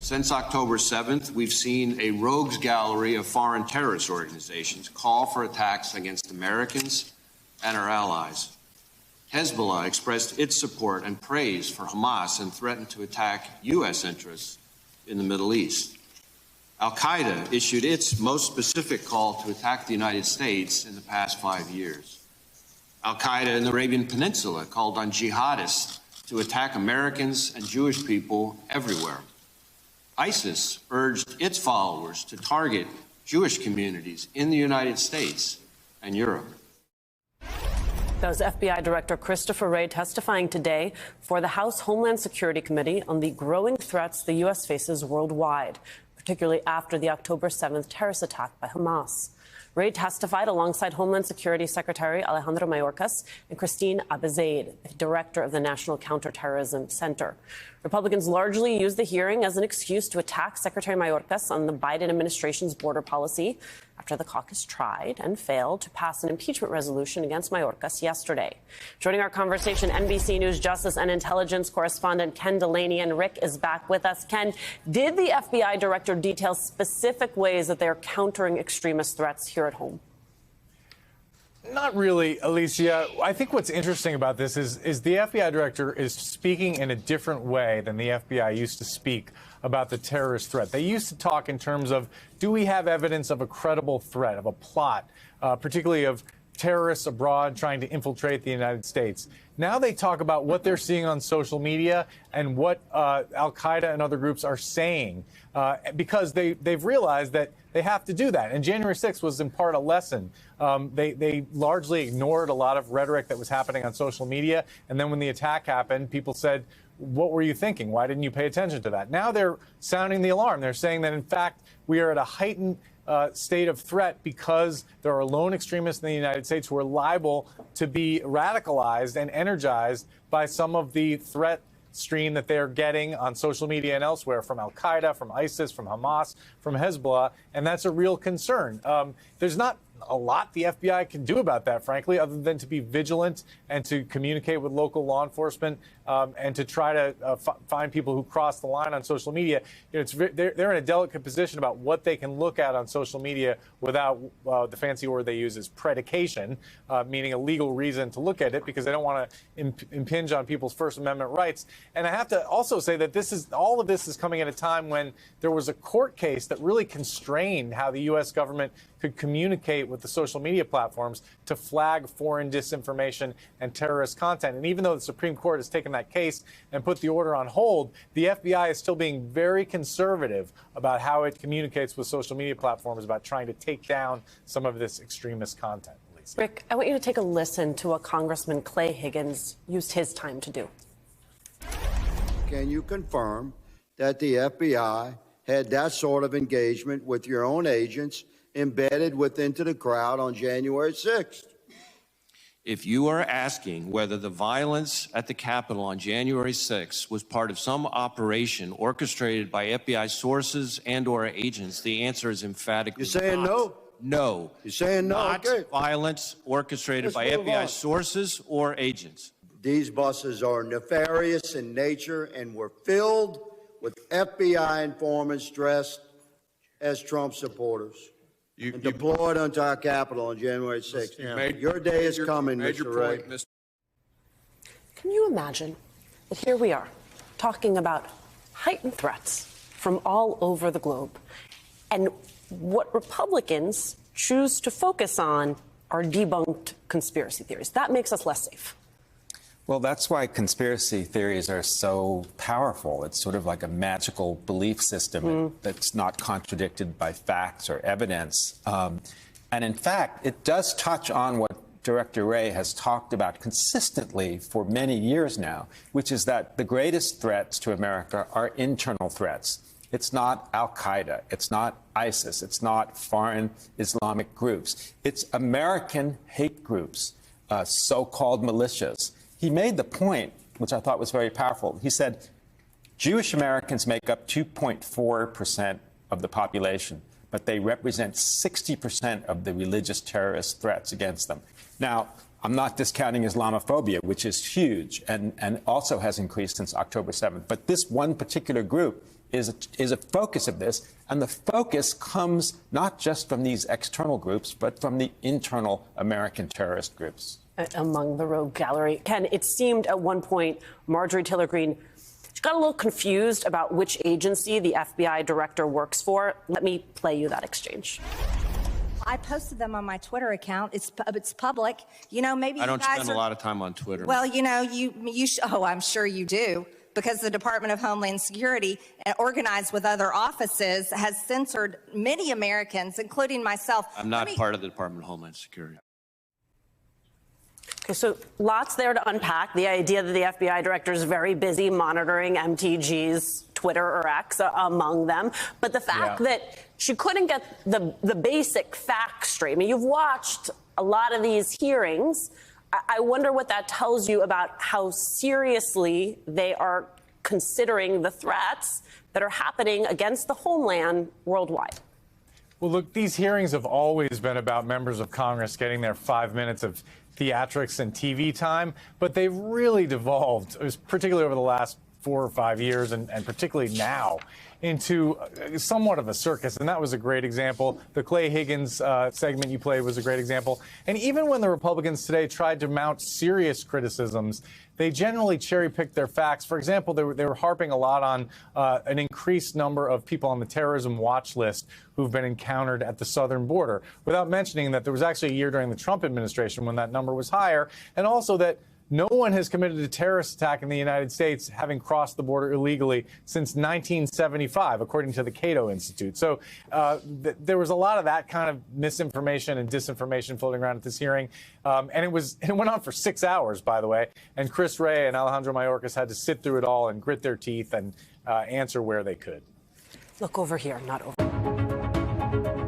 Since October 7th, we've seen a rogues gallery of foreign terrorist organizations call for attacks against Americans and our allies. Hezbollah expressed its support and praise for Hamas and threatened to attack U.S. interests in the Middle East. Al-Qaeda issued its most specific call to attack the United States in the past 5 years. Al-Qaeda in the Arabian Peninsula called on jihadists to attack Americans and Jewish people everywhere. ISIS urged its followers to target Jewish communities in the United States and Europe. That was FBI Director Christopher Wray testifying today for the House Homeland Security Committee on the growing threats the U.S. faces worldwide, particularly after the October 7th terrorist attack by Hamas. Wray testified alongside Homeland Security Secretary Alejandro Mayorkas and Christine Abizaid, director of the National Counterterrorism Center. Republicans largely used the hearing as an excuse to attack Secretary Mayorkas on the Biden administration's border policy after the caucus tried and failed to pass an impeachment resolution against Mayorkas yesterday. Joining our conversation, NBC News Justice and Intelligence correspondent Ken Delaney, and Rick is back with us. Ken, did the FBI director detail specific ways that they're countering extremist threats here at home? Not really, Alicia. I think what's interesting about this is the FBI director is speaking in a different way than the FBI used to speak about the terrorist threat. They used to talk in terms of, do we have evidence of a credible threat, of a plot, particularly of terrorists abroad trying to infiltrate the United States. Now they talk about what they're seeing on social media and what Al-Qaeda and other groups are saying, because they've realized that they have to do that. And January 6th was in part a lesson. They largely ignored a lot of rhetoric that was happening on social media. And then when the attack happened, people said, what were you thinking? Why didn't you pay attention to that? Now they're sounding the alarm. They're saying that, in fact, we are at a heightened state of threat because there are lone extremists in the United States who are liable to be radicalized and energized by some of the threat stream that they're getting on social media and elsewhere from Al-Qaeda, from ISIS, from Hamas, from Hezbollah, and that's a real concern. There's not a lot the FBI can do about that, frankly, other than to be vigilant and to communicate with local law enforcement and to try to find people who cross the line on social media. You know, they're in a delicate position about what they can look at on social media without the fancy word they use is predication, meaning a legal reason to look at it, because they don't want to impinge on people's First Amendment rights. And I have to also say that all of this is coming at a time when there was a court case that really constrained how the U.S. government could communicate with the social media platforms to flag foreign disinformation and terrorist content. And even though the Supreme Court has taken that case and put the order on hold, the FBI is still being very conservative about how it communicates with social media platforms about trying to take down some of this extremist content. Lisa. Rick, I want you to take a listen to what Congressman Clay Higgins used his time to do. Can you confirm that the FBI had that sort of engagement with your own agents embedded into the crowd on January 6th? If you are asking whether the violence at the Capitol on January 6th was part of some operation orchestrated by FBI sources and/or agents, the answer is emphatically You're saying not. no? No. You're saying no? Not okay. Violence orchestrated by FBI sources or agents. These buses are nefarious in nature and were filled with FBI informants dressed as Trump supporters. And deployed onto our Capitol on January 6th. Your day is coming, Mr. Wray. Can you imagine that here we are talking about heightened threats from all over the globe, and what Republicans choose to focus on are debunked conspiracy theories? That makes us less safe. Well, that's why conspiracy theories are so powerful. It's sort of like a magical belief system that's not contradicted by facts or evidence. And in fact, it does touch on what Director Wray has talked about consistently for many years now, which is that the greatest threats to America are internal threats. It's not Al-Qaeda. It's not ISIS. It's not foreign Islamic groups. It's American hate groups, so-called militias. He made the point, which I thought was very powerful. He said, Jewish Americans make up 2.4% of the population, but they represent 60% of the religious terrorist threats against them. Now, I'm not discounting Islamophobia, which is huge and also has increased since October 7th. But this one particular group is a focus of this. And the focus comes not just from these external groups, but from the internal American terrorist groups. Among the rogue gallery. Ken, it seemed at one point Marjorie Taylor Greene, she got a little confused about which agency the FBI director works for. Let me play you that exchange. I posted them on my Twitter account. It's public. You know, maybe I don't you guys spend a lot of time on Twitter. Well, you know, oh, I'm sure you do, because the Department of Homeland Security, organized with other offices, has censored many Americans, including myself. I'm not part of the Department of Homeland Security. Okay, so lots there to unpack. The idea that the FBI director is very busy monitoring MTG's Twitter or X among them. But the fact that she couldn't get the basic facts straight. I mean, you've watched a lot of these hearings. I wonder what that tells you about how seriously they are considering the threats that are happening against the homeland worldwide. Well, look, these hearings have always been about members of Congress getting their 5 minutes of theatrics and TV time, but they've really devolved, particularly over the last 4 or 5 years, and particularly now, into somewhat of a circus. And that was a great example. The Clay Higgins segment you played was a great example. And even when the Republicans today tried to mount serious criticisms, they generally cherry-picked their facts. For example, they were harping a lot on an increased number of people on the terrorism watch list who've been encountered at the southern border, without mentioning that there was actually a year during the Trump administration when that number was higher, and also that no one has committed a terrorist attack in the United States having crossed the border illegally since 1975, according to the Cato Institute. So there was a lot of that kind of misinformation and disinformation floating around at this hearing. And it went on for 6 hours, by the way. And Chris Wray and Alejandro Mayorkas had to sit through it all and grit their teeth and answer where they could. Look over here, not over.